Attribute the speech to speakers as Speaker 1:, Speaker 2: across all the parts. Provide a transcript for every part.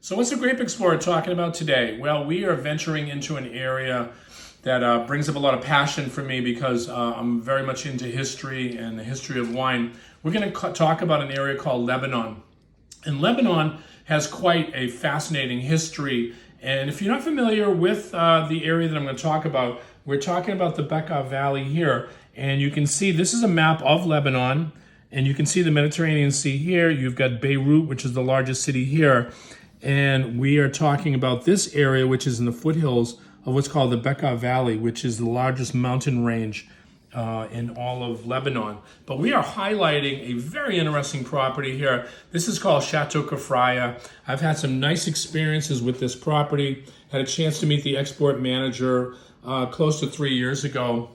Speaker 1: So what's the Grape Explorer talking about today? Well, we are venturing into an area that brings up a lot of passion for me because I'm very much into history and the history of wine. We're going to talk about an area called Lebanon. And Lebanon has quite a fascinating history. And if you're not familiar with the area that I'm going to talk about, we're talking about the Beqaa Valley here. And you can see this is a map of Lebanon. And you can see the Mediterranean Sea here. You've got Beirut, which is the largest city here. And we are talking about this area, which is in the foothills of what's called the Beqaa Valley, which is the largest mountain range in all of Lebanon. But we are highlighting a very interesting property here. This is called Chateau Kefraya. I've had some nice experiences with this property. Had a chance to meet the export manager close to 3 years ago.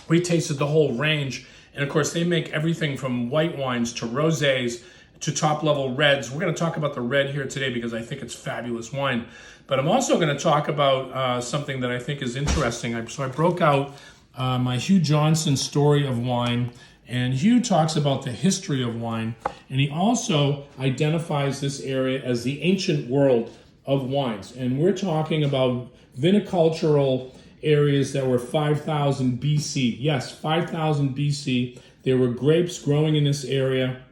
Speaker 1: We tasted the whole range. And of course, they make everything from white wines to rosés to top-level reds. We're going to talk about the red here today because I think it's fabulous wine. But I'm also going to talk about something that I think is interesting. So I broke out my Hugh Johnson story of wine, and Hugh talks about the history of wine, and he also identifies this area as the ancient world of wines. And we're talking about vinicultural areas that were 5,000 BC. Yes, 5,000 BC. There were grapes growing in this area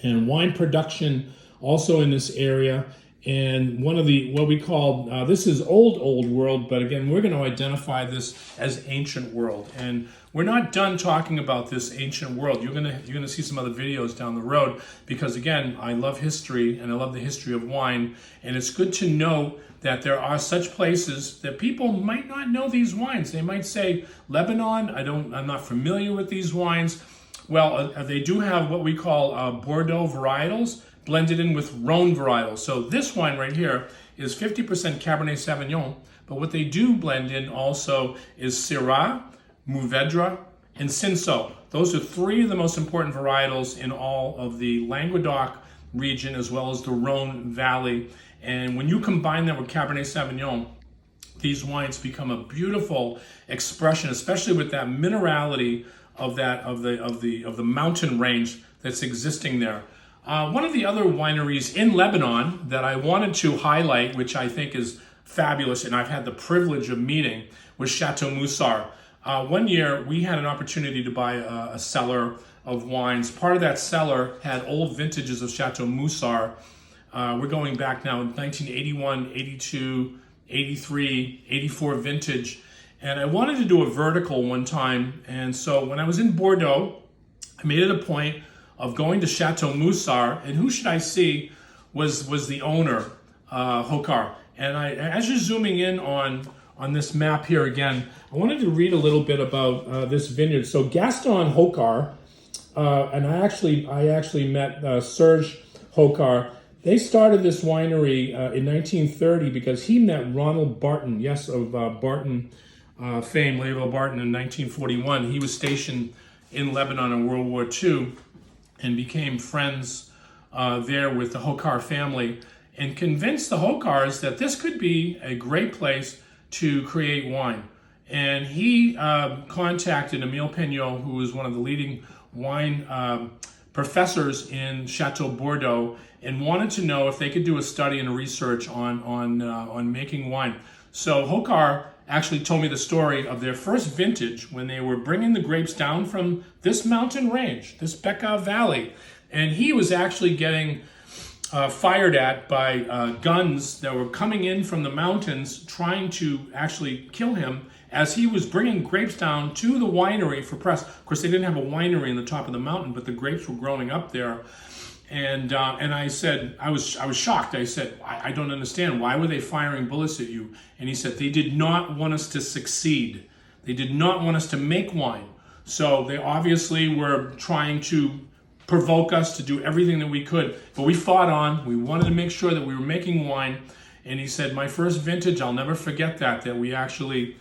Speaker 1: and wine production also in this area. And one of the, what we call, this is old world, but again, we're going to identify this as ancient world. And we're not done talking about this ancient world. You're going to see some other videos down the road because again, I love history and I love the history of wine. And it's good to know that there are such places that people might not know these wines. They might say, Lebanon, I'm not familiar with these wines. Well, they do have what we call Bordeaux varietals blended in with Rhone varietals. So this wine right here is 50% Cabernet Sauvignon, but what they do blend in also is Syrah, Mourvedre, and Cinsault. Those are three of the most important varietals in all of the Languedoc region as well as the Rhone Valley. And when you combine that with Cabernet Sauvignon, these wines become a beautiful expression, especially with that minerality of the mountain range that's existing there. One of the other wineries in Lebanon that I wanted to highlight, which I think is fabulous, and I've had the privilege of meeting, was Chateau Musar. One year we had an opportunity to buy a cellar of wines. Part of that cellar had old vintages of Chateau Musar. We're going back now in 1981, 82, 83, 84 vintage. And I wanted to do a vertical one time. And so when I was in Bordeaux, I made it a point of going to Chateau Musar. And who should I see was the owner, Hokar. And as you're zooming in on this map here again, I wanted to read a little bit about this vineyard. So Gaston Hokar, and I actually met Serge Hokar. They started this winery in 1930 because he met Ronald Barton, yes, of Barton fame, Levo Barton in 1941. He was stationed in Lebanon in World War II and became friends there with the Hokar family and convinced the Hokars that this could be a great place to create wine. And he contacted Emile Pignot, who was one of the leading wine professors in Chateau Bordeaux, and wanted to know if they could do a study and a research on making wine. So Hokar actually told me the story of their first vintage when they were bringing the grapes down from this mountain range, this Beqaa Valley. And he was actually getting fired at by guns that were coming in from the mountains trying to actually kill him as he was bringing grapes down to the winery for press. Of course, they didn't have a winery in the top of the mountain, but the grapes were growing up there. And I said, I was shocked. I said, I don't understand. Why were they firing bullets at you? And he said, they did not want us to succeed. They did not want us to make wine. So they obviously were trying to provoke us to do everything that we could. But we fought on. We wanted to make sure that we were making wine. And he said, my first vintage, I'll never forget that we actually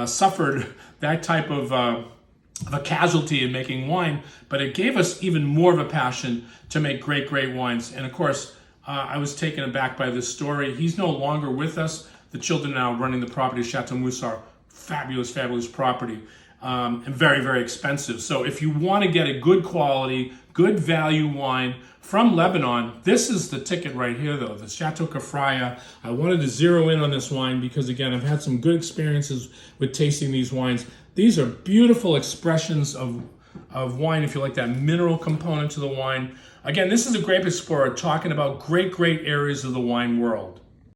Speaker 1: suffered that type of a casualty in making wine, but it gave us even more of a passion to make great wines. And of course, I was taken aback by this story. He's no longer with us. The children are now running the property, Chateau Musar. Fabulous property. and very, very expensive. So if you want to get a good quality, good value wine from Lebanon, this is the ticket right here though, the Chateau Kefraya. I wanted to zero in on this wine because again, I've had some good experiences with tasting these wines. These are beautiful expressions of wine if you like that mineral component to the wine. Again, this is a Grape Explorer talking about great, great areas of the wine world.